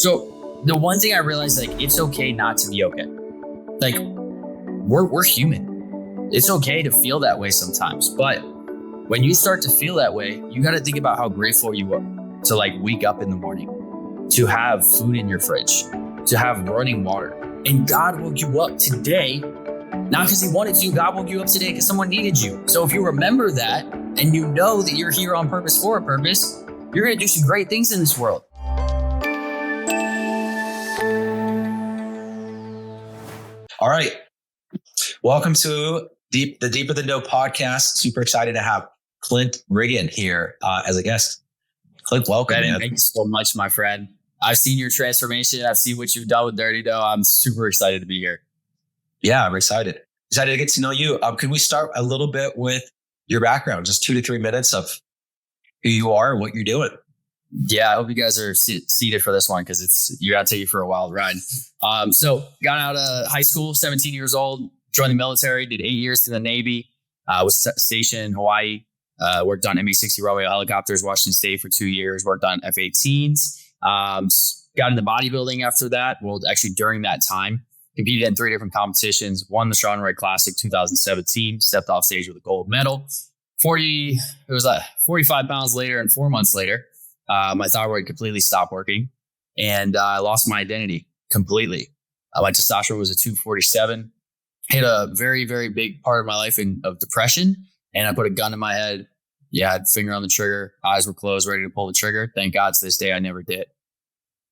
So the one thing I realized, like, it's okay not to be okay. Like, we're human. It's okay to feel that way sometimes. But when you start to feel that way, you got to think about how grateful you are to like wake up in the morning, to have food in your fridge, to have running water. And God woke you up today, not because he wanted to. God woke you up today because someone needed you. So if you remember that and you know that you're here on purpose for a purpose, you're going to do some great things in this world. All right. Welcome to the Deeper Than Know podcast. Super excited to have Clint Riggin here as a guest. Clint, welcome. Bennett, thank you so much, my friend. I've seen your transformation. I've seen what you've done with Dirty Dough. I'm super excited to be here. Yeah, I'm excited. Excited to get to know you. Can we start a little bit with your background? Just 2 to 3 minutes of who you are and what you're doing. Yeah, I hope you guys are seated for this one because you got to take you for a wild ride. So got out of high school, 17 years old, joined the military, did 8 years in the Navy, was stationed in Hawaii, worked on MH-60 Royal helicopters, Washington State for 2 years, worked on F-18s, got into bodybuilding after that. Well, actually during that time, competed in 3 different competitions, won the Sean Wright Classic 2017, stepped off stage with a gold medal. 45 pounds later and 4 months later, my thyroid completely stopped working and I lost my identity completely. My testosterone was a 247. Hit a very, very big part of my life of depression. And I put a gun to my head. Yeah, I had finger on the trigger. Eyes were closed, ready to pull the trigger. Thank God to this day, I never did.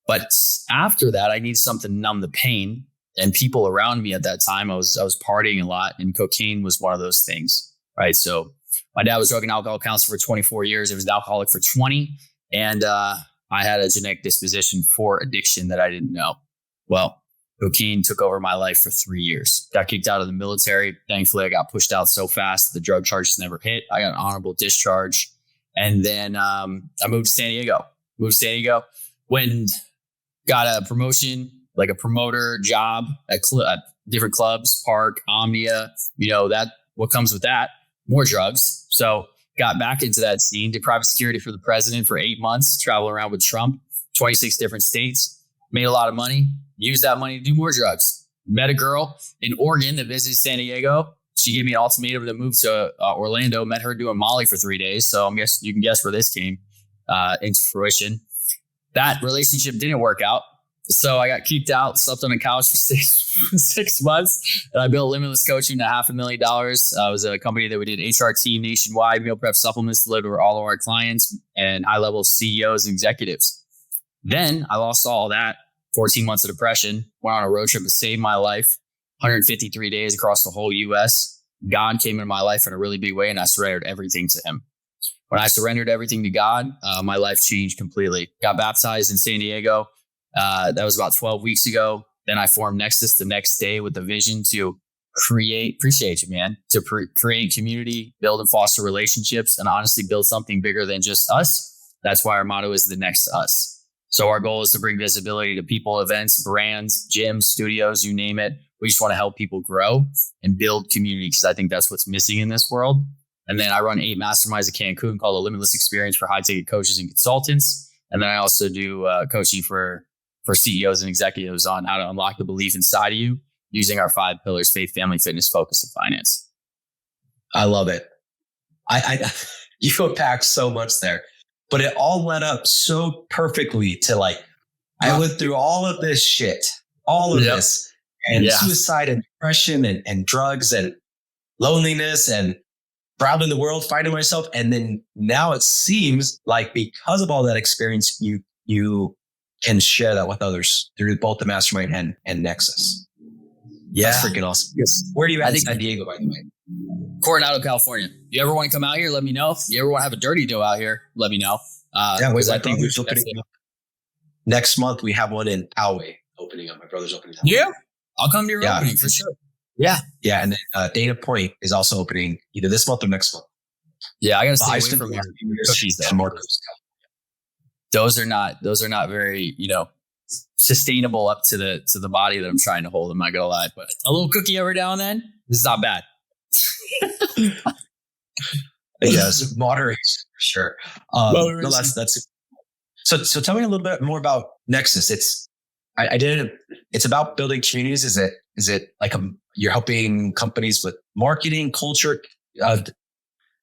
But after that, I needed something to numb the pain. And people around me at that time, I was partying a lot and cocaine was one of those things, right? So my dad was drug and alcohol counselor for 24 years. He was an alcoholic for 20. And I had a genetic disposition for addiction that I didn't know. Well, cocaine took over my life for 3 years. Got kicked out of the military. Thankfully, I got pushed out so fast, the drug charges never hit. I got an honorable discharge. And then I moved to San Diego. When got a promotion, like a promoter job at different clubs, Park, Omnia, what comes with that, more drugs. So got back into that scene, did private security for the president for 8 months, travel around with Trump, 26 different states, made a lot of money, used that money to do more drugs. Met a girl in Oregon that visited San Diego. She gave me an ultimatum to move to Orlando, met her doing Molly for 3 days. So you can guess where this came into fruition. That relationship didn't work out. So I got kicked out, slept on a couch for six months. And I built Limitless Coaching to $500,000. It was a company that we did HRT nationwide, meal prep supplements delivered to all of our clients and high-level CEOs and executives. Then I lost all that, 14 months of depression, went on a road trip to save my life, 153 days across the whole U.S. God came into my life in a really big way, and I surrendered everything to him. When I surrendered everything to God, my life changed completely. Got baptized in San Diego. That was about 12 weeks ago. Then I formed Nexus the next day with the vision to create community, build and foster relationships, and honestly build something bigger than just us. That's why our motto is the next us. So our goal is to bring visibility to people, events, brands, gyms, studios, you name it. We just want to help people grow and build community because I think that's what's missing in this world. And then I run 8 masterminds at Cancun called the Limitless Experience for high ticket coaches and consultants. And then I also do coaching for CEOs and executives on how to unlock the belief inside of you using our 5 pillars: faith, family, fitness, focus, and finance. I love it. You unpacked so much there, but it all led up so perfectly to I went through all of this shit, this and suicide and depression and drugs and loneliness and traveling the world, finding myself. And then now it seems like because of all that experience, you can share that with others through both the mastermind and Nexus. Yeah. That's freaking awesome. Yes. Where do you at in San Diego, by the way? Coronado, California. You ever want to come out here? Let me know. If you ever want to have a dirty dough out here, let me know. I think we're opening up. Next month, we have one in Poway opening up. My brother's opening up. Yeah. I'll come to your opening for sure. Yeah. Yeah. And then Dana Point is also opening either this month or next month. Yeah. I got to stay away from cookies though. Those are not very, sustainable up to the body that I'm trying to hold. I'm not gonna lie, but a little cookie every now and then, this is not bad. Yes, moderation for sure. That's so tell me a little bit more about Nexus, I did, it's about building communities. Is it like you're helping companies with marketing, culture?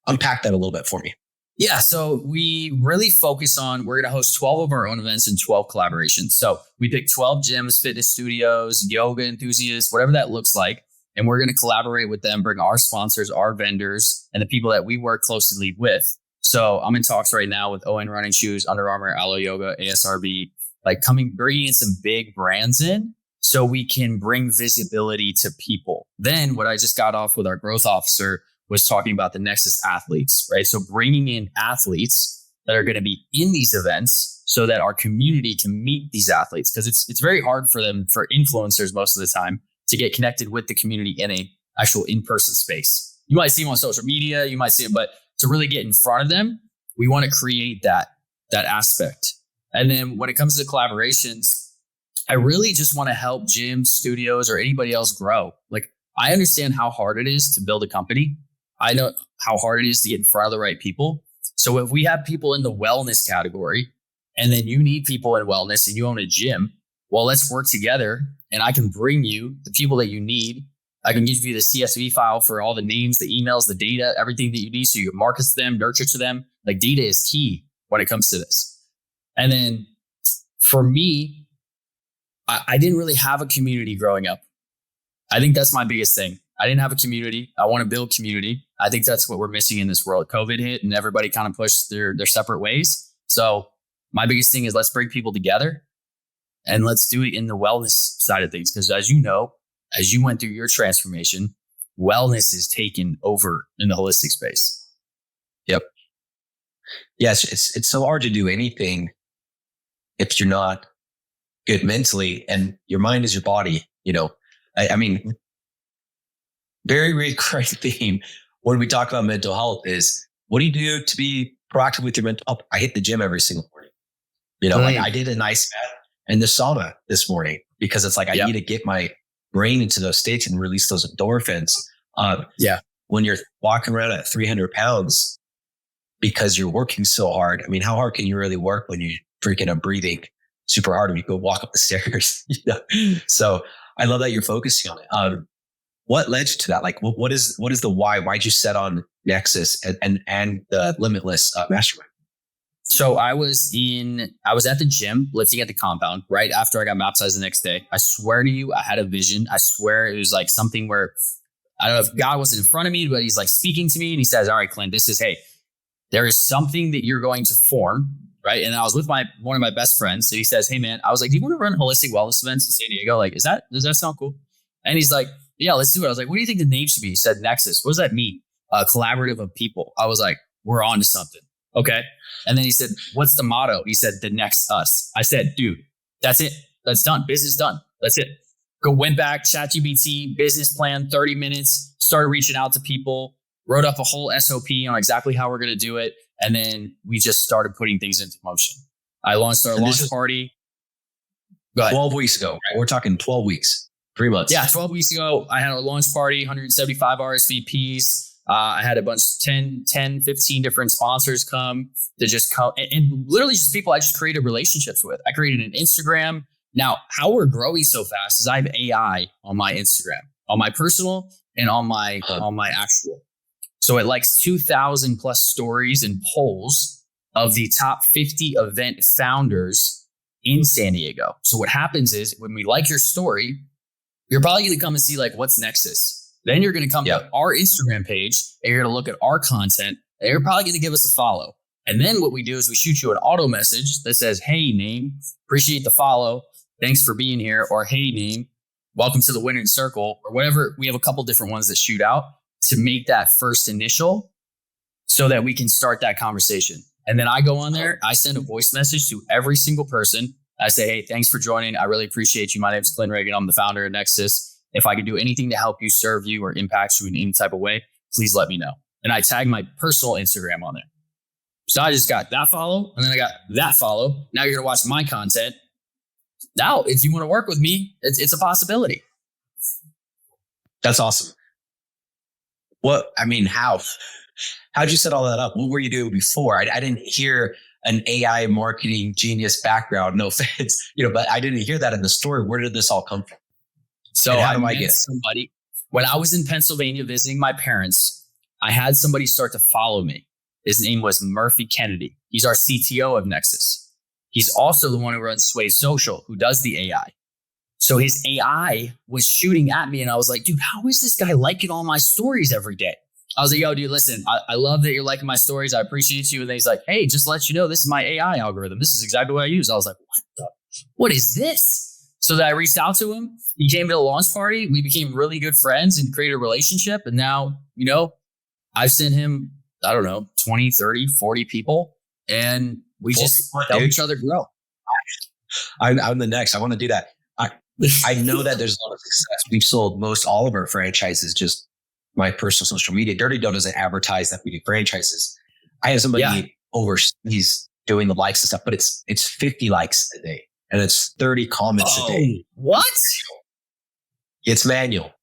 Unpack that a little bit for me. Yeah, so we really focus on, we're going to host 12 of our own events and 12 collaborations. So we pick 12 gyms, fitness studios, yoga enthusiasts, whatever that looks like. And we're going to collaborate with them, bring our sponsors, our vendors, and the people that we work closely with. So I'm in talks right now with ON Running Shoes, Under Armour, Alo Yoga, ASRB, like bringing in some big brands in so we can bring visibility to people. Then what I just got off with our growth officer was talking about the Nexus athletes, right? So bringing in athletes that are going to be in these events so that our community can meet these athletes, because it's very hard for them, for influencers most of the time, to get connected with the community in a actual in-person space. You might see them on social media, you might see them, but to really get in front of them, we want to create that aspect. And then when it comes to collaborations, I really just want to help gyms, studios, or anybody else grow. Like, I understand how hard it is to build a company. I know how hard it is to get in front of the right people. So if we have people in the wellness category, and then you need people in wellness and you own a gym, well, let's work together and I can bring you the people that you need. I can give you the CSV file for all the names, the emails, the data, everything that you need. So you can market to them, nurture to them. Like, data is key when it comes to this. And then for me, I didn't really have a community growing up. I think that's my biggest thing. I didn't have a community. I want to build community. I think that's what we're missing in this world. COVID hit and everybody kind of pushed their separate ways. So my biggest thing is, let's bring people together and let's do it in the wellness side of things. Because as you know, as you went through your transformation, wellness is taken over in the holistic space. Yep. Yes, it's so hard to do anything if you're not good mentally, and your mind is your body. You know, I mean, very recurring theme when we talk about mental health is, what do you do to be proactive with your mental health? I hit the gym every single morning. You know, like I did an ice bath and the sauna this morning, because it's like, I need to get my brain into those states and release those endorphins. When you're walking around at 300 pounds because you're working so hard, I mean, how hard can you really work when you freaking are breathing super hard when you go walk up the stairs? You know? So I love that you're focusing on it. What led you to that? Like, what is the why? Why'd you set on Nexus and the Limitless mastermind? So I was at the gym lifting at the compound right after I got baptized the next day. I swear to you, I had a vision. I swear it was like something where, I don't know if God was in front of me, but he's like speaking to me and he says, all right, Clint, hey, there is something that you're going to form, right? And I was with one of my best friends. So he says, hey man, I was like, do you want to run holistic wellness events in San Diego? Like, does that sound cool? And he's like, yeah, let's do it. I was like, what do you think the name should be? He said, Nexus. What does that mean? Collaborative of people. I was like, we're on to something. Okay. And then he said, what's the motto? He said, the next us. I said, dude, that's it. That's done. Business done. That's it. Went back, ChatGPT, business plan, 30 minutes, started reaching out to people, wrote up a whole SOP on exactly how we're going to do it. And then we just started putting things into motion. I launched our launch party. 12 weeks ago. Right? We're talking 12 weeks, 3 months. Yeah, 12 weeks ago, I had a launch party, 175 RSVPs. I had a bunch, 10, 15 different sponsors come to just come and literally just people I just created relationships with. I created an Instagram. Now, how we're growing so fast is I have AI on my Instagram, on my personal and on my actual. So it likes 2,000 plus stories and polls of the top 50 event founders in San Diego. So what happens is when we like your story, you're probably going to come and see like, what's Nexus? Then you're going to come to our Instagram page and you're going to look at our content and you're probably going to give us a follow. And then what we do is we shoot you an auto message that says, hey, name, appreciate the follow. Thanks for being here. Or, hey, name, welcome to the winning circle, or whatever. We have a couple different ones that shoot out to make that first initial so that we can start that conversation. And then I go on there. I send a voice message to every single person. I say, hey, thanks for joining. I really appreciate you. My name is Clint Riggin. I'm the founder of Nexus. If I could do anything to help you, serve you, or impact you in any type of way, please let me know. And I tag my personal Instagram on there. So I just got that follow, and then I got that follow. Now you're going to watch my content. Now, if you want to work with me, it's a possibility. That's awesome. How'd you set all that up? What were you doing before? I didn't hear an AI marketing genius background. No offense, but I didn't hear that in the story. Where did this all come from? So I met somebody when I was in Pennsylvania visiting my parents. I had somebody start to follow me. His name was Murphy Kennedy. He's our CTO of Nexus. He's also the one who runs Sway Social, who does the AI. So his AI was shooting at me and I was like, dude, how is this guy liking all my stories every day? I was like, yo, dude, listen, I love that you're liking my stories. I appreciate you. And then he's like, hey, just to let you know, this is my AI algorithm. This is exactly what I use. I was like, what is this? So then I reached out to him. He came to the launch party. We became really good friends and created a relationship. And now, I've sent him, I don't know, 20, 30, 40 people. And we just help each other grow. I'm the next. I want to do that. I know that there's a lot of success. We've sold most all of our franchises, just my personal social media. Dirty Dough doesn't advertise that we do franchises. I have somebody overseas doing the likes and stuff, but it's 50 likes a day and it's 30 comments a day. What? It's manual.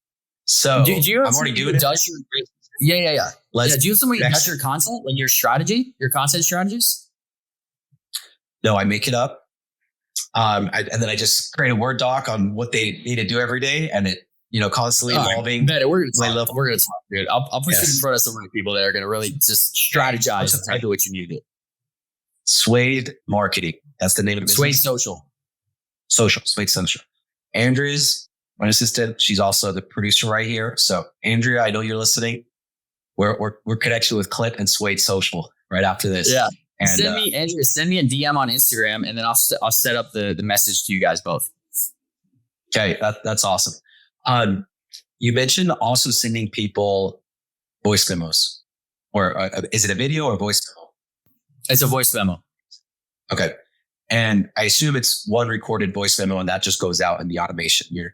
So do you I'm already doing it. Yeah. Do you have somebody who does your content, like your content strategies? No, I make it up. And then I just create a Word doc on what they need to do every day, and it, constantly evolving. Bennett, we're gonna talk, dude. I'll put you in front of some people that are gonna really just strategize exactly what you need to do. Swayed Marketing. That's the name of the business. Swayed Social. Swayed Social. Andrea's my assistant. She's also the producer right here. So Andrea, I know you're listening. We're connected with Clint and Swayed Social right after this. Yeah. And send me a DM on Instagram, and then I'll set up the message to you guys both. Okay, that's awesome. You mentioned also sending people voice memos, or is it a video or voice memo? It's a voice memo. Okay, and I assume it's one recorded voice memo, and that just goes out in the automation. You're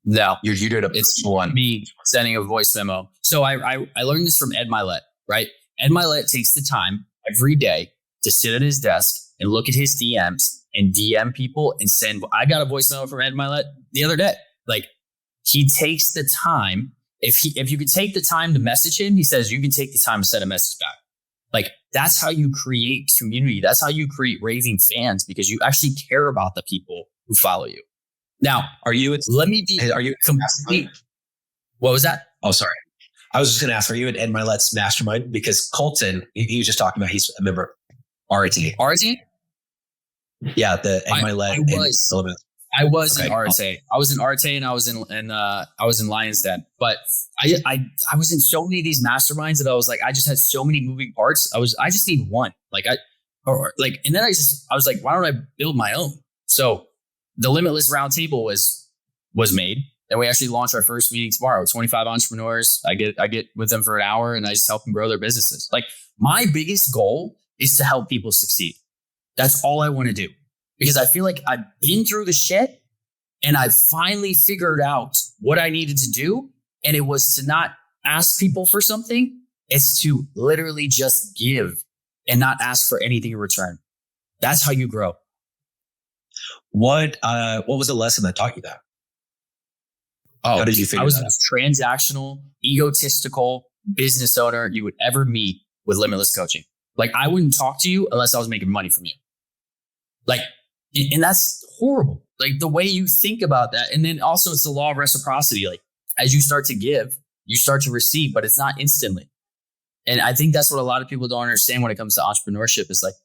doing it's me sending a voice memo. So I learned this from Ed Milet, right? Ed Milet takes the time every day to sit at his desk and look at his DMs and DM people and send. I got a voice memo from Ed Milet the other day. Like, he takes the time. If you could take the time to message him, he says you can take the time to send a message back. Like, that's how you create community. That's how you create raving fans, because you actually care about the people who follow you. Now, are you complete? What was that? Oh, sorry. I was just going to ask, are you in Ed Milet's mastermind? Because Colton, he was just talking about, he's a member. RT? Yeah, the Ed Milet. I was in RT. I was in RT and I was in Lions Den. But I was in so many of these masterminds that I was like, I just had so many moving parts. I just need one. And then I was like, why don't I build my own? So the Limitless Roundtable was made. And we actually launched our first meeting tomorrow. 25 entrepreneurs. I get with them for an hour and I just help them grow their businesses. Like, my biggest goal is to help people succeed. That's all I want to do, because I feel like I've been through the shit and I finally figured out what I needed to do. And it was to not ask people for something. It's to literally just give and not ask for anything in return. That's how you grow. What was the lesson that taught you that? How did you figure I was the most transactional, egotistical business owner you would ever meet with Limitless Coaching. Like, I wouldn't talk to you unless I was making money from you. Like, and that's horrible. Like, the way you think about that. And then also it's the law of reciprocity. Like, as you start to give, you start to receive, but it's not instantly. And I think that's what a lot of people don't understand when it comes to entrepreneurship, is like,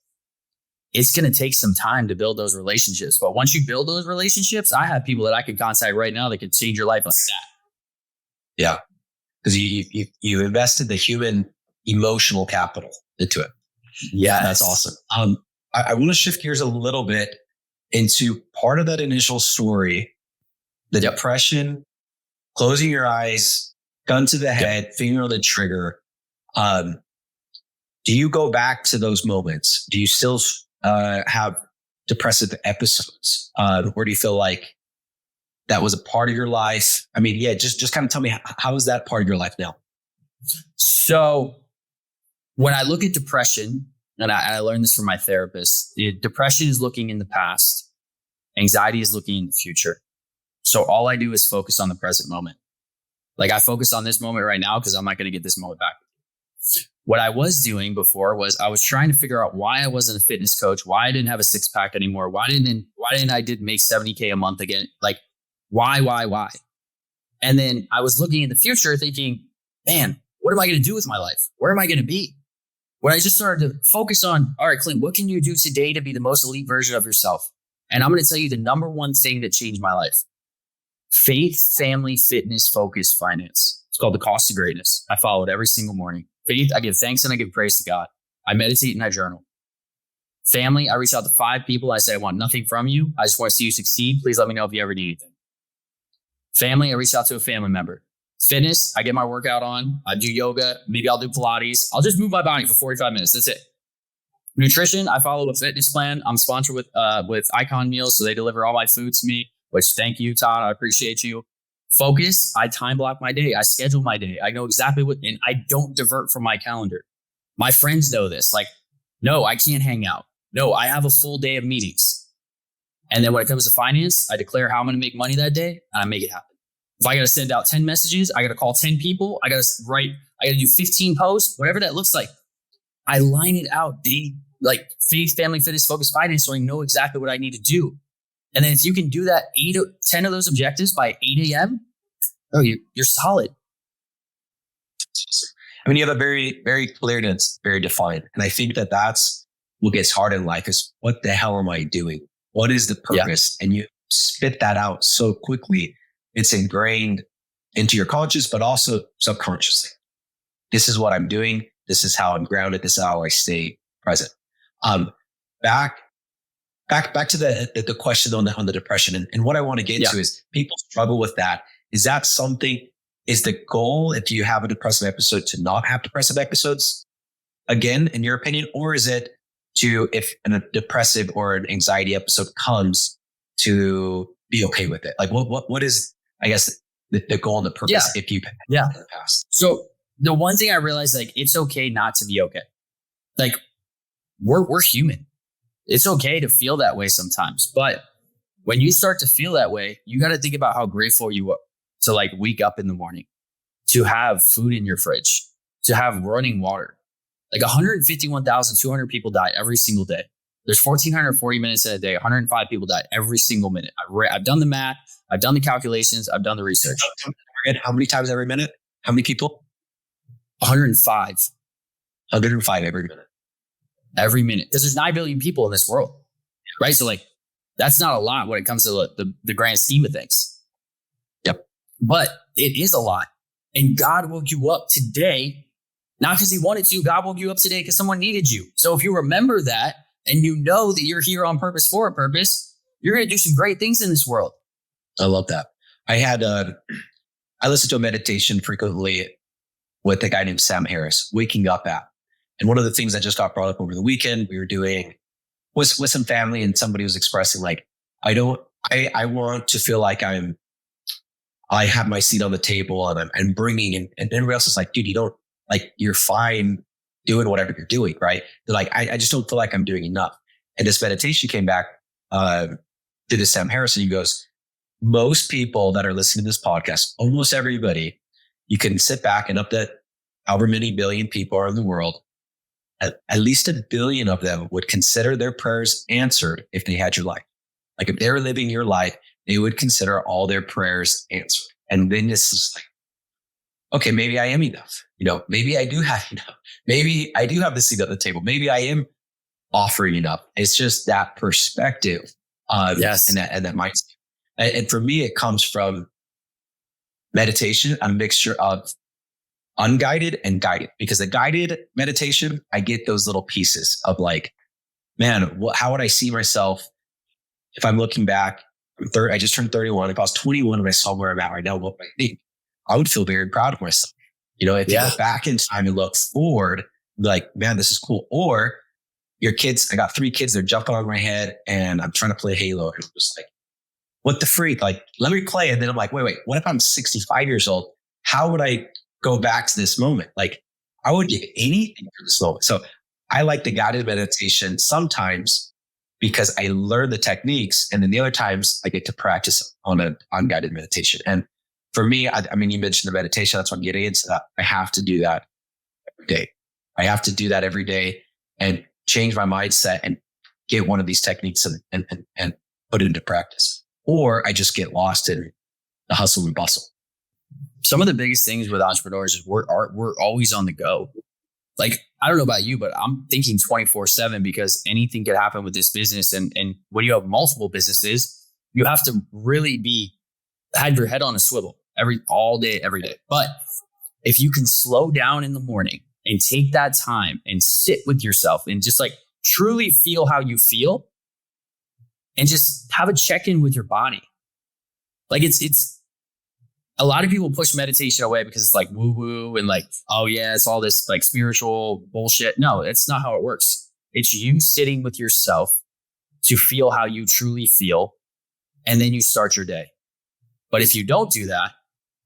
it's going to take some time to build those relationships. But once you build those relationships, I have people that I can contact right now that could change your life like that. Yeah. Because you invested the human emotional capital into it. Yeah. That's awesome. I want to shift gears a little bit into part of that initial story, the depression, closing your eyes, gun to the head, finger on the trigger. Do you go back to those moments? Do you still have depressive episodes? Or do you feel like that was a part of your life? I mean, just kind of tell me, how is that part of your life now? So when I look at depression, and I learned this from my therapist, depression is looking in the past. Anxiety is looking in the future. So all I do is focus on the present moment. Like, I focus on this moment right now because I'm not going to get this moment back. What I was doing before was I was trying to figure out why I wasn't a fitness coach, why I didn't have a six pack anymore, why didn't I did make 70K a month again? Like, why? And then I was looking in the future thinking, man, what am I going to do with my life? Where am I going to be? When I just started to focus on, all right, Clint, what can you do today to be the most elite version of yourself? And I'm going to tell you the number one thing that changed my life. Faith, family, fitness, focus, finance. It's called the cost of greatness. I follow it every single morning. Faith, I give thanks and I give praise to God. I meditate and I journal. Family, I reach out to 5 people. I say, I want nothing from you. I just want to see you succeed. Please let me know if you ever need anything. Family, I reach out to a family member. Fitness, I get my workout on. I do yoga. Maybe I'll do Pilates. I'll just move my body for 45 minutes. That's it. Nutrition, I follow a fitness plan. I'm sponsored with Icon Meals, so they deliver all my food to me, which thank you, Todd. I appreciate you. Focus, I time block my day. I schedule my day. I know exactly and I don't divert from my calendar. My friends know this. Like, no, I can't hang out. No, I have a full day of meetings. And then when it comes to finance, I declare how I'm going to make money that day and I make it happen. If I got to send out 10 messages, I got to call 10 people. I got to do 15 posts, whatever that looks like. I line it out like faith, family, fitness, focus, finance, so I know exactly what I need to do. And then if you can do that 10 of those objectives by 8 a.m., you're solid. I mean, you have a very, very clear and it's very defined. And I think that's what gets hard in life is what the hell am I doing? What is the purpose? Yeah. And you spit that out so quickly. It's ingrained into your conscious, but also subconsciously. This is what I'm doing. This is how I'm grounded. This is how I stay present. Back to the question on the depression and what I want to get to is people struggle with that. Is that something, is the goal if you have a depressive episode to not have depressive episodes again, in your opinion, or is it to, if a depressive or an anxiety episode comes, to be okay with it? Like what is, I guess, the goal and the purpose if you've had in the past? So the one thing I realized, like, it's okay not to be okay. Like, we're human. It's okay to feel that way sometimes. But when you start to feel that way, you got to think about how grateful you are to like wake up in the morning, to have food in your fridge, to have running water. Like 151,200 people die every single day. There's 1,440 minutes in a day. 105 people die every single minute. I've done the math. I've done the calculations. I've done the research. How many times every minute? How many people? 105. 105 every minute. Every minute. Because there's 9 billion people in this world. Right? So like, that's not a lot when it comes to the grand scheme of things. Yep. But it is a lot. And God woke you up today, not because he wanted to. God woke you up today because someone needed you. So if you remember that and you know that you're here on purpose for a purpose, you're going to do some great things in this world. I love that. I listen to a meditation frequently with a guy named Sam Harris, Waking Up app. And one of the things that just got brought up over the weekend, we were doing with some family, and somebody was expressing like, I want to feel like I have my seat on the table and I'm bringing in, and everybody else is like, dude, you're fine doing whatever you're doing. Right. They're like, I just don't feel like I'm doing enough. And this meditation came back, to this Sam Harris, and he goes, most people that are listening to this podcast, almost everybody, you can sit back and up to however many billion people are in the world, at least 1 billion of them would consider their prayers answered if they had your life. Like if they were living your life, they would consider all their prayers answered. And then it's just like, okay, maybe I am enough. Maybe I do have enough. Maybe I do have the seat at the table. Maybe I am offering enough. It's just that perspective. Yes. And that mindset. And for me, it comes from meditation, a mixture of unguided and guided, because the guided meditation, I get those little pieces of like, man, how would I see myself if I'm looking back? I just turned 31. If I was 21 and I saw where I'm at right now, what I think, I would feel very proud of myself. If you go back in time and look forward, like, man, this is cool. Or your kids, I got 3 kids, they're jumping on my head and I'm trying to play Halo. And I'm just like, what the freak? Like, let me play. And then I'm like, wait, what if I'm 65 years old? How would I go back to this moment? Like, I would give anything for this moment. So I like the guided meditation sometimes because I learn the techniques. And then the other times I get to practice on an unguided meditation. And for me, I mean, you mentioned the meditation. That's what I'm getting into that. I have to do that every day. I have to do that every day and change my mindset and get one of these techniques and put it into practice. Or I just get lost in the hustle and bustle. Some of the biggest things with entrepreneurs is we're always on the go. Like, I don't know about you, but I'm thinking 24/7 because anything could happen with this business. And when you have multiple businesses, you have to really have your head on a swivel all day, every day. But if you can slow down in the morning and take that time and sit with yourself and just like truly feel how you feel and just have a check-in with your body. Like it's a lot of people push meditation away because it's like woo woo and like, oh yeah, it's all this like spiritual bullshit. No, that's not how it works. It's you sitting with yourself to feel how you truly feel. And then you start your day. But if you don't do that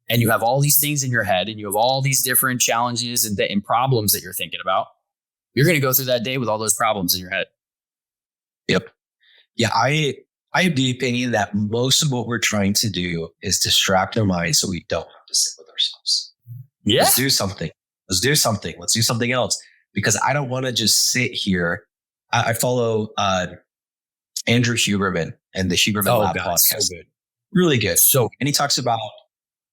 and you have all these things in your head and you have all these different challenges and problems that you're thinking about, you're going to go through that day with all those problems in your head. Yep. Yeah. I have the opinion that most of what we're trying to do is distract our minds so we don't have to sit with ourselves. Yeah. Let's do something. Let's do something else. Because I don't want to just sit here. I follow Andrew Huberman and the Huberman Lab podcast. So good. Really good. And he talks about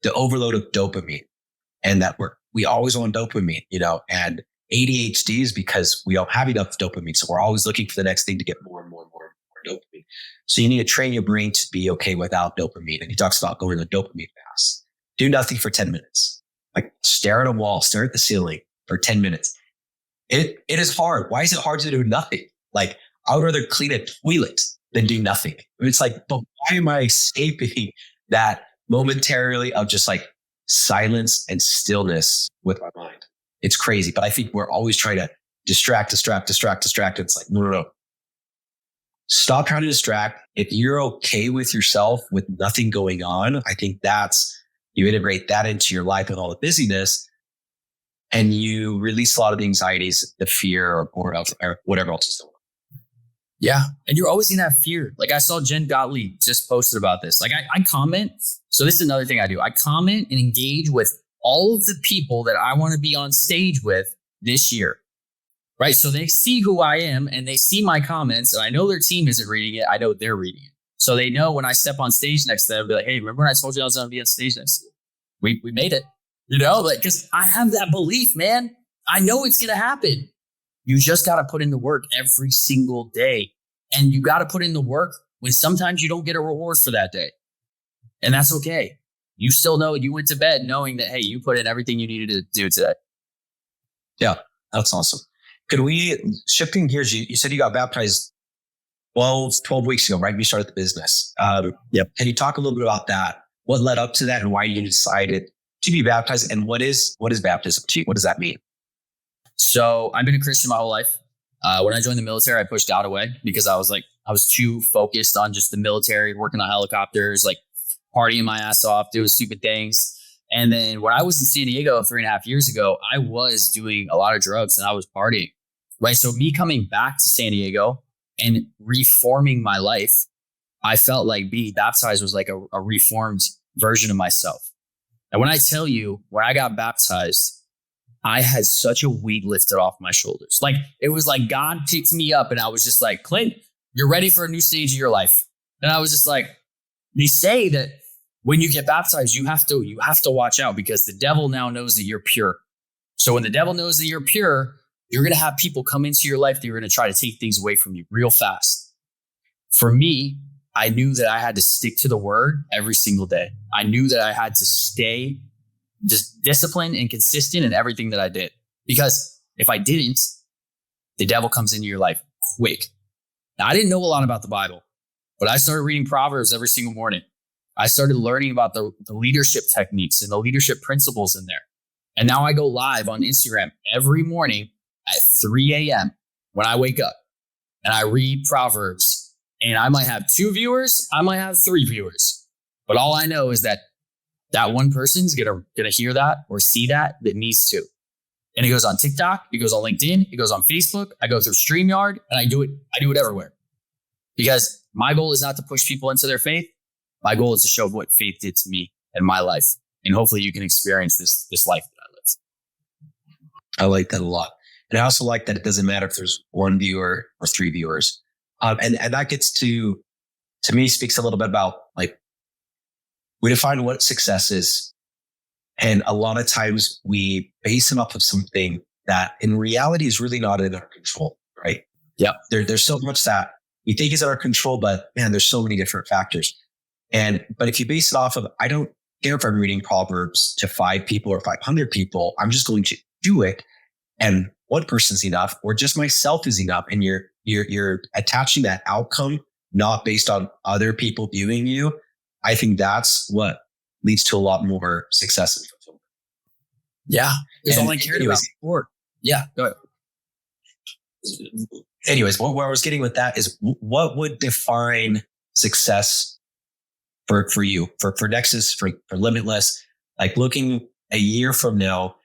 the overload of dopamine and that we always want dopamine, and ADHD is because we don't have enough dopamine. So we're always looking for the next thing to get more and more and more and more dopamine. So you need to train your brain to be okay without dopamine. And he talks about going on a dopamine fast. Do nothing for 10 minutes. Like stare at a wall, stare at the ceiling for 10 minutes. It is hard. Why is it hard to do nothing? Like I would rather clean a toilet than do nothing. It's like, but why am I escaping that momentarily of just like silence and stillness with my mind? It's crazy. But I think we're always trying to distract. It's like, no. Stop trying to distract. If you're okay with yourself with nothing going on, I think you integrate that into your life with all the busyness and you release a lot of the anxieties, the fear or whatever else is going on. Yeah. And you're always in that fear. Like I saw Jen Gottlieb just posted about this. Like I comment. So this is another thing I do. I comment and engage with all of the people that I want to be on stage with this year. Right. So they see who I am and they see my comments and I know their team isn't reading it. I know they're reading it. So they know when I step on stage next to them, I'll be like, hey, remember when I told you I was going to be on stage next year? We made it, like, cause I have that belief, man. I know it's going to happen. You just got to put in the work every single day. And you got to put in the work when sometimes you don't get a reward for that day. And that's okay. You still know you went to bed knowing that, hey, you put in everything you needed to do today. Yeah, that's awesome. Could we, shifting gears, you said you got baptized 12 weeks ago, right? You started the business. Yep. Can you talk a little bit about that? What led up to that and why you decided to be baptized? And what is baptism to you? What does that mean? So I've been a Christian my whole life. When I joined the military, I pushed God away because I was too focused on just the military, working on helicopters, like partying my ass off, doing stupid things. And then when I was in San Diego 3.5 years ago, I was doing a lot of drugs and I was partying. Right. So me coming back to San Diego and reforming my life, I felt like being baptized was like a reformed version of myself. And when I tell you, when I got baptized, I had such a weight lifted off my shoulders. Like it was like God picked me up and I was just like, Clint, you're ready for a new stage of your life. And I was just like, they say that when you get baptized, you have to watch out because the devil now knows that you're pure. So when the devil knows that you're pure, you're going to have people come into your life that are going to try to take things away from you real fast. For me, I knew that I had to stick to the word every single day. I knew that I had to stay just disciplined and consistent in everything that I did. Because if I didn't, the devil comes into your life quick. Now, I didn't know a lot about the Bible, but I started reading Proverbs every single morning. I started learning about the leadership techniques and the leadership principles in there. And now I go live on Instagram every morning at 3 a.m. when I wake up and I read Proverbs. And I might have 2 viewers, I might have 3 viewers. But all I know is that one person's gonna hear that or see that needs to. And it goes on TikTok, it goes on LinkedIn, it goes on Facebook, I go through StreamYard, and I do it everywhere. Because my goal is not to push people into their faith. My goal is to show what faith did to me in my life. And hopefully you can experience this life that I live. I like that a lot. And I also like that it doesn't matter if there's one viewer or three viewers. And that gets to me, speaks a little bit about like, we define what success is. And a lot of times we base it off of something that in reality is really not in our control, right? Yeah. There's so much that we think is in our control, but man, there's so many different factors. But if you base it off of, I don't care if I'm reading Proverbs to 5 people or 500 people, I'm just going to do it. And one person's enough, or just myself is enough. And you're attaching that outcome, not based on other people viewing you. I think that's what leads to a lot more success and fulfillment. Yeah. It's all I cared about before. Yeah. Go ahead. Anyways, where I was getting with that is what would define success for you, for Nexus, for Limitless, like looking a year from now,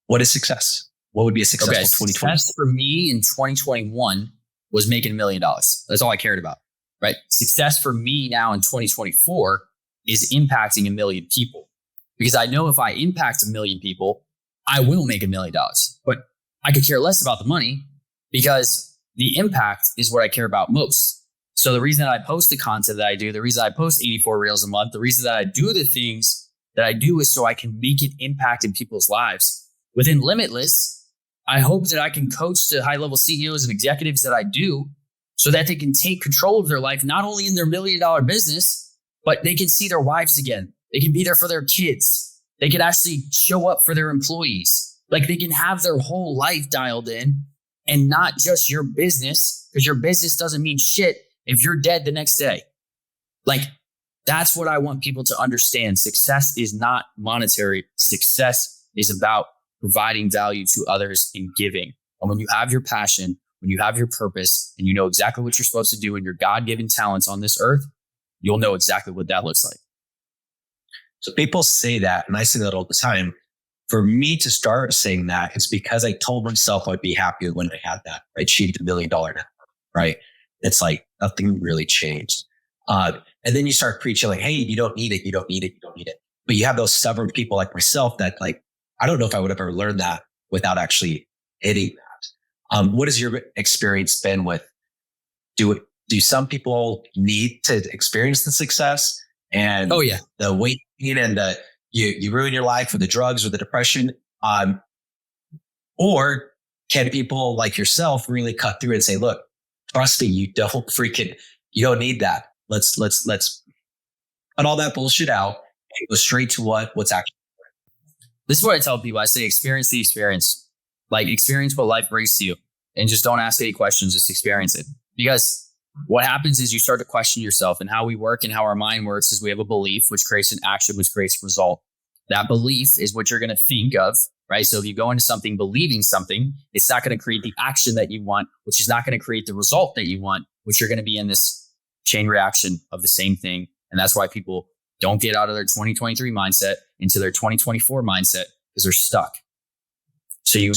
what is success? What would be a successful 2020? Success for me in 2021 was making $1 million. That's all I cared about, right? Success for me now in 2024 is impacting 1 million people, because I know if I impact 1 million people, I will make $1 million. But I could care less about the money, because the impact is what I care about most. So the reason that I post the content that I do, the reason I post 84 reels a month, the reason that I do the things that I do is so I can make an impact in people's lives. Within Limitless, I hope that I can coach the high-level CEOs and executives that I do so that they can take control of their life, not only in their $1 million business, but they can see their wives again. They can be there for their kids. They can actually show up for their employees. Like, they can have their whole life dialed in, and not just your business, because your business doesn't mean shit if you're dead the next day. Like, that's what I want people to understand. Success is not monetary. Success is about providing value to others and giving. And when you have your passion, when you have your purpose, and you know exactly what you're supposed to do and your God-given talents on this earth, you'll know exactly what that looks like. So people say that, and I say that all the time. For me to start saying that, it's because I told myself I'd be happy when I had that. I achieved $1 million net, right? It's like nothing really changed. And then you start preaching like, hey, you don't need it. You don't need it. You don't need it. But you have those stubborn people like myself that like, I don't know if I would have ever learned that without actually hitting that. What has your experience been with, do some people need to experience the success and the weight gain and the, you ruin your life with the drugs or the depression? Or can people like yourself really cut through and say, look, trust me, you don't need that. Let's cut all that bullshit out and go straight to what's actually. This is what I tell people. I say, experience the experience. Like, experience what life brings to you, and just don't ask any questions. Just experience it. Because what happens is you start to question yourself, and how we work and how our mind works is we have a belief, which creates an action, which creates a result. That belief is what you're going to think of, right? So if you go into something believing something, it's not going to create the action that you want, which is not going to create the result that you want, which you're going to be in this chain reaction of the same thing. And that's why people don't get out of their 2023 mindset into their 2024 mindset, because they're stuck. So you're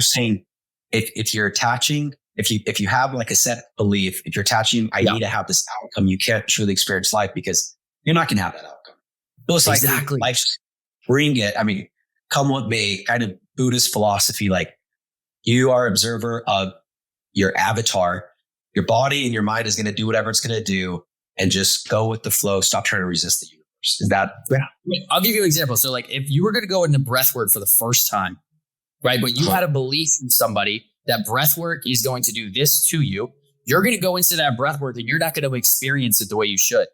saying if you're attaching, if you have like a set belief, if you're attaching, I need to have this outcome, you can't truly experience life because you're not going to have that outcome. Most likely, life's bring it. I mean, come what may, kind of Buddhist philosophy, like you are observer of your avatar, your body and your mind is going to do whatever it's going to do, and just go with the flow. Stop trying to resist the universe. Is that? Yeah. I'll give you an example. So like, if you were going to go into breath work for the first time, right? But you had a belief in somebody that breath work is going to do this to you. You're going to go into that breath work and you're not going to experience it the way you should,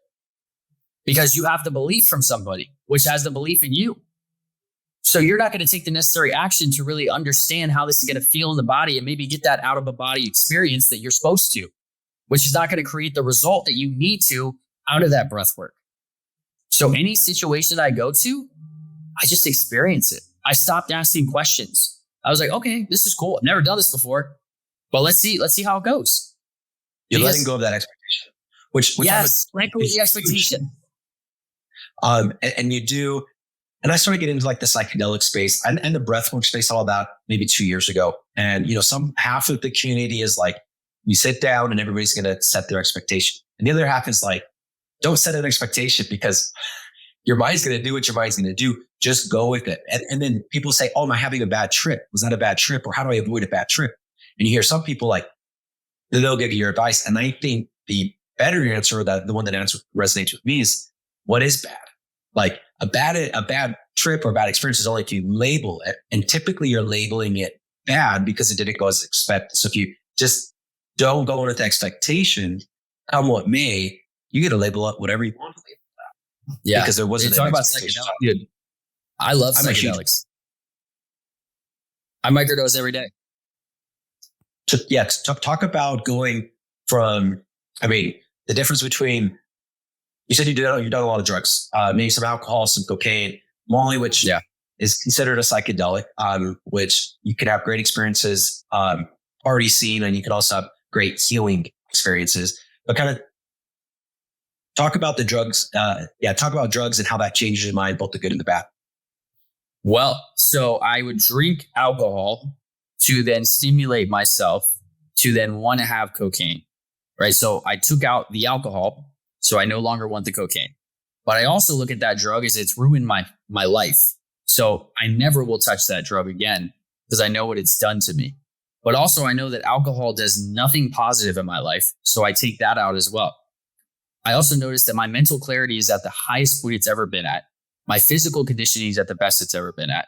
because you have the belief from somebody, which has the belief in you. So you're not going to take the necessary action to really understand how this is going to feel in the body and maybe get that out of a body experience that you're supposed to, which is not going to create the result that you need to out of that breath work. So any situation that I go to, I just experience it. I stopped asking questions. I was like, okay, this is cool. I've never done this before, but let's see how it goes. You're letting go of that expectation, which yes, let go of the expectation. And you do, and I started getting into like the psychedelic space and the breathwork space, all that maybe 2 years ago. And some half of the community is like, you sit down and everybody's going to set their expectation, and the other half is like, don't set an expectation, because Your mind's going to do what your mind's going to do. Just go with it. And then people say, oh, am I having a bad trip? Was that a bad trip? Or how do I avoid a bad trip? And you hear some people like, they'll give you your advice. And I think the better answer, the one that resonates with me is, what is bad? Like a bad trip or bad experience is only if you label it. And typically you're labeling it bad because it didn't go as expected. So if you just don't go in with expectation, come what may, you get to label it whatever you want to label that. Yeah. Because there wasn't talk about psychedelics. Dude, I love psychedelics. I microdose every day. Talk about going from, the difference between, you said you've done a lot of drugs, maybe some alcohol, some cocaine, Molly, which is considered a psychedelic, which you can have great experiences, already seen, and you can also have great healing experiences. But kind of talk about the drugs. Talk about drugs and how that changes your mind, both the good and the bad. Well, so I would drink alcohol to then stimulate myself to then want to have cocaine, right? So I took out the alcohol, so I no longer want the cocaine. But I also look at that drug as it's ruined my life. So I never will touch that drug again because I know what it's done to me. But also I know that alcohol does nothing positive in my life. So I take that out as well. I also noticed that my mental clarity is at the highest point it's ever been at. My physical conditioning is at the best it's ever been at.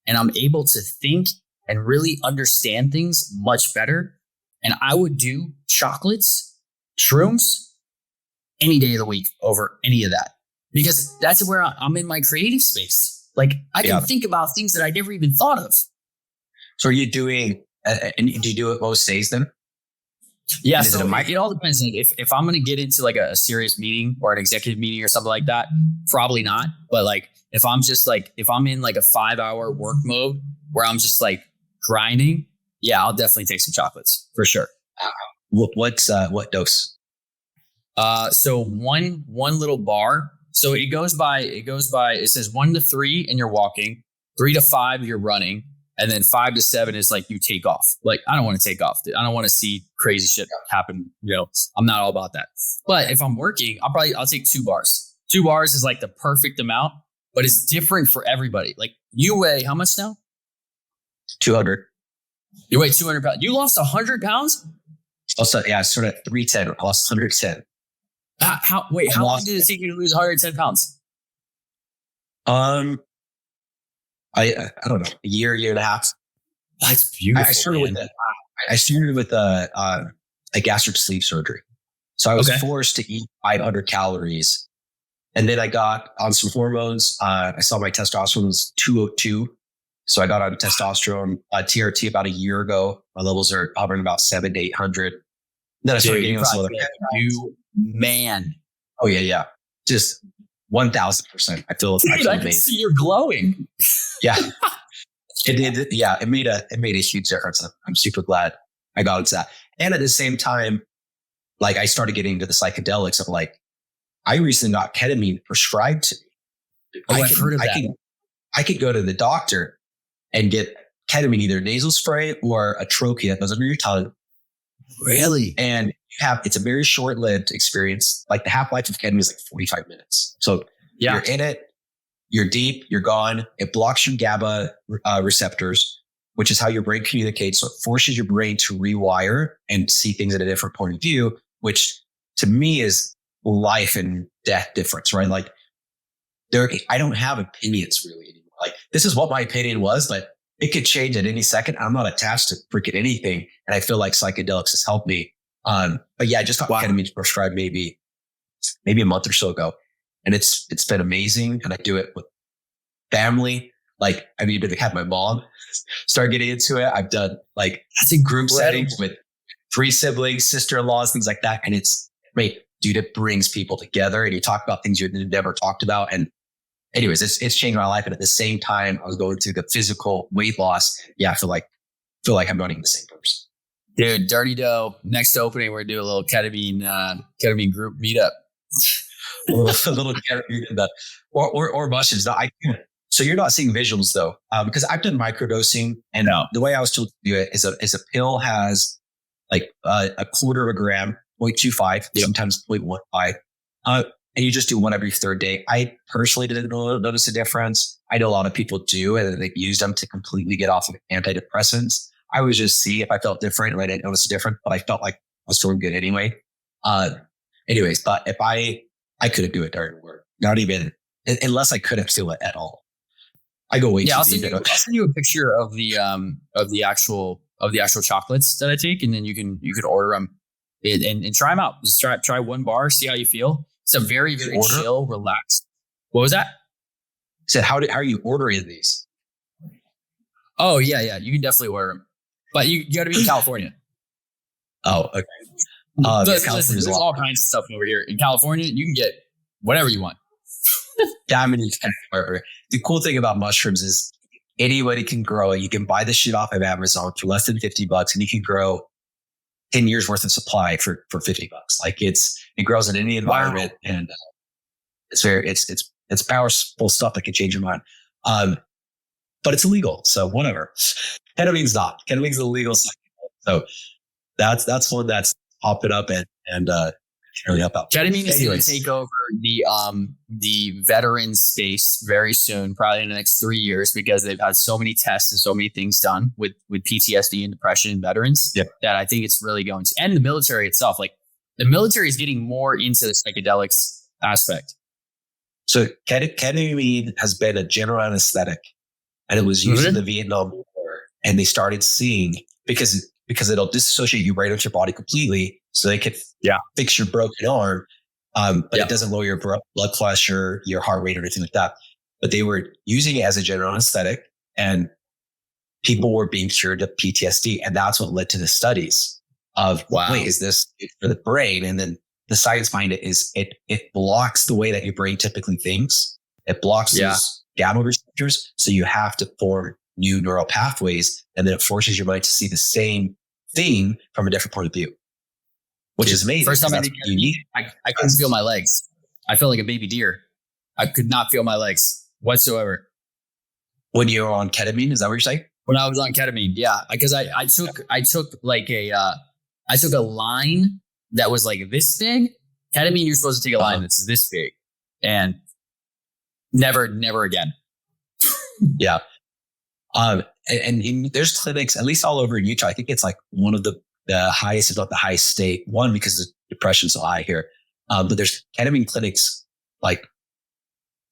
And I'm able to think and really understand things much better. And I would do chocolates, shrooms, any day of the week over any of that. Because that's where I'm in my creative space. Like I can think about things that I never even thought of. So are you doing, and do you do it most days then? Yeah, so it all depends. Like if I'm going to get into like a serious meeting or an executive meeting or something like that, probably not. But like if I'm just like, if I'm in like a 5-hour work mode where I'm just like grinding, yeah, I'll definitely take some chocolates for sure. What dose? So one little bar. So it goes by, it says 1 to 3 and you're walking, 3 to 5 you're running, and then 5 to 7 is like you take off. Like I don't want to take off. I don't want to see crazy shit happen. I'm not all about that. But if I'm working, I'll take 2 bars. 2 bars is like the perfect amount, but it's different for everybody. Like you weigh how much now? 200. You weigh 200 pounds. You lost 100 pounds? Also, yeah, I started at 310. I lost 110. How long did it take you to lose 110 pounds? I don't know, a year and a half. That's beautiful. I started with a gastric sleeve surgery. So I was forced to eat 500 calories. And then I got on some hormones. I saw my testosterone was 202. So I got on testosterone, TRT about a year ago. My levels are hovering about 700 to 800. Then I started getting on some other. Man. Oh yeah. Just 1000%. I feel Dude, I can see you're glowing. Yeah. It did. Yeah. It made a huge difference. I'm super glad I got into that. And at the same time, like I started getting into the psychedelics of like, I recently got ketamine prescribed to me. I've heard of that. I could go to the doctor and get ketamine, either nasal spray or a troche that goes under your tongue. Really? And it's a very short-lived experience. Like the half-life of ketamine is like 45 minutes. So you're in it, you're deep, you're gone. It blocks your GABA receptors, which is how your brain communicates. So it forces your brain to rewire and see things at a different point of view, which to me is life and death difference, right? Like I don't have opinions really anymore. Like this is what my opinion was, but it could change at any second. I'm not attached to freaking anything. And I feel like psychedelics has helped me. But yeah, I just got ketamine prescribed maybe a month or so ago. And it's been amazing. And I do it with family. Like I've even had my mom start getting into it. I've done like group settings with 3 siblings, sister-in-laws, things like that. And it's great. Dude, it brings people together and you talk about things you've never talked about. And anyways, it's changed my life. And at the same time, I was going through the physical weight loss. Yeah, I feel like I'm not even the same person. Dude, Dirty Dough, next opening, we're going to do a little ketamine group meetup. a little ketamine, or mushrooms. So you're not seeing visuals though, because I've done microdosing, and the way I was told to do it is a pill has like a quarter of a gram, 0.25, sometimes 0.15. and you just do one every third day. I personally didn't notice a difference. I know a lot of people do, and they've used them to completely get off of antidepressants. I would just see if I felt different, and I didn't notice a difference, but I felt like I was feeling good anyway. Anyways, but if I couldn't do it during work, not even unless I couldn't feel it at all. I go way too deep. I'll send you a picture of the actual chocolates that I take, and then you can order them and try them out. Just try one bar, see how you feel. It's a very, very chill, relaxed. What was that? I said, how are you ordering these? Oh yeah, you can definitely order them, but you got to be in California. Oh, okay. There's all kinds of stuff over here in California. You can get whatever you want. Yeah, I mean, the cool thing about mushrooms is anybody can grow it. You can buy this shit off of Amazon for less than $50, and you can grow 10 years worth of supply for $50. Like it grows in any environment, and it's powerful stuff that can change your mind. But it's illegal, so whatever. Ketamine's not. Ketamine's illegal. So that's one that's popping up and really help out. Ketamine is going to take over the veteran space very soon, probably in the next 3 years, because they've had so many tests and so many things done with PTSD and depression in veterans that I think it's really going to. And the military itself, like the military is getting more into the psychedelics aspect. So ketamine has been a general anesthetic, and it was used in the Vietnam War, and they started seeing because it'll disassociate you right with your body completely, so they could fix your broken arm, but it doesn't lower your blood pressure, your heart rate, or anything like that. But they were using it as a general anesthetic, and people were being cured of PTSD, and that's what led to the studies of wait, is this for the brain? And then the science behind it is it blocks the way that your brain typically thinks. It blocks those gamma receptors, so you have to form new neural pathways, and then it forces your mind to see the same thing from a different point of view, which is amazing. First time I couldn't feel my legs. I felt like a baby deer. I could not feel my legs whatsoever. When you were on ketamine, is that what you're saying? When I was on ketamine, yeah, because I took a line that was like this big. Ketamine, you're supposed to take a line that's this big, and never again. Yeah. And there's clinics, at least all over Utah. I think it's like one of the highest, if not the highest state. One, because the depression's so high here. But there's ketamine clinics, like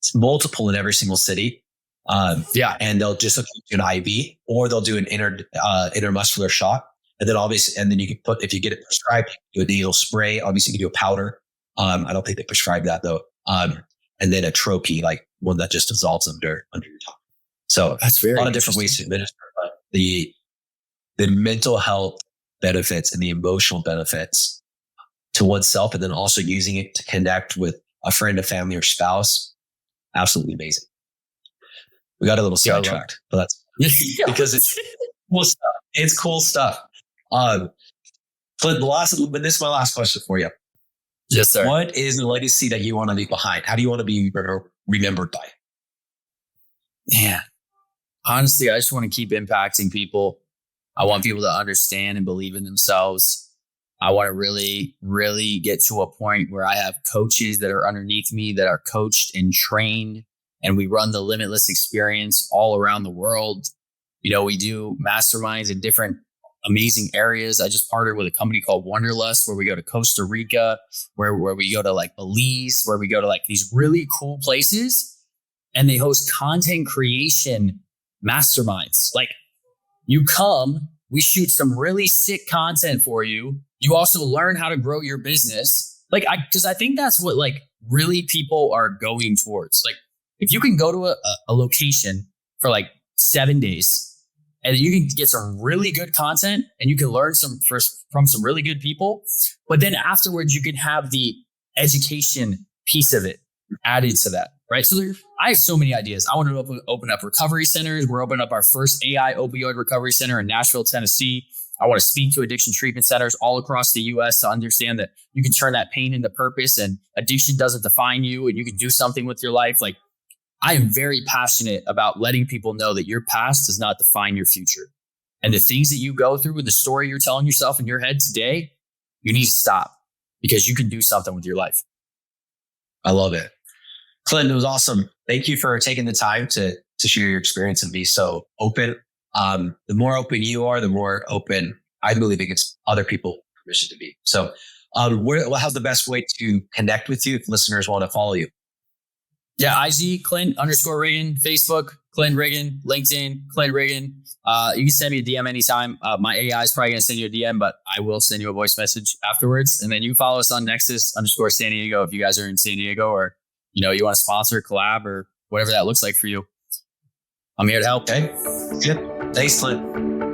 it's multiple in every single city. And they'll just hook you to an IV, or they'll do an intermuscular shot. And then obviously, and then you can put, if you get it prescribed, you do a needle spray. Obviously you can do a powder. I don't think they prescribe that though. And then a trophy, like one that just dissolves under your tongue. So that's very a lot of different ways to administer, but the mental health benefits and the emotional benefits to oneself, and then also using it to connect with a friend, a family, or spouse, absolutely amazing. We got a little sidetracked, but that's because it's cool stuff. It's cool stuff. Clint, this is my last question for you. Yes, sir. What is the legacy that you want to leave behind? How do you want to be remembered by? Man, honestly, I just want to keep impacting people. I want people to understand and believe in themselves. I want to really, really get to a point where I have coaches that are underneath me that are coached and trained, and we run the Limitless experience all around the world. You know, we do masterminds in different amazing areas. I just partnered with a company called Wonderlust, where we go to Costa Rica, where we go to like Belize, where we go to like these really cool places, and they host content creation masterminds. Like, you come, we shoot some really sick content for you. You also learn how to grow your business. Like, because I think that's what like really people are going towards. Like, if you can go to a location for like 7 days, and you can get some really good content, and you can learn from some really good people, but then afterwards you can have the education piece of it added to that, right? So I have so many ideas. I want to open up recovery centers. We're opening up our first AI opioid recovery center in Nashville, Tennessee. I want to speak to addiction treatment centers all across the U.S. to understand that you can turn that pain into purpose, and addiction doesn't define you, and you can do something with your life. Like, I am very passionate about letting people know that your past does not define your future. And the things that you go through with the story you're telling yourself in your head today, you need to stop, because you can do something with your life. I love it. Clint, it was awesome. Thank you for taking the time to share your experience and be so open. The more open you are, the more open I believe it gives other people permission to be. So how's the best way to connect with you if listeners want to follow you? Yeah, IZ Clint_Riggin, Facebook, Clint Riggin, LinkedIn, Clint Riggin. You can send me a DM anytime. My AI is probably going to send you a DM, but I will send you a voice message afterwards. And then you can follow us on Nexus_San Diego if you guys are in San Diego, or you want to sponsor, collab, or whatever that looks like for you. I'm here to help. Okay, good. Thanks, Clint.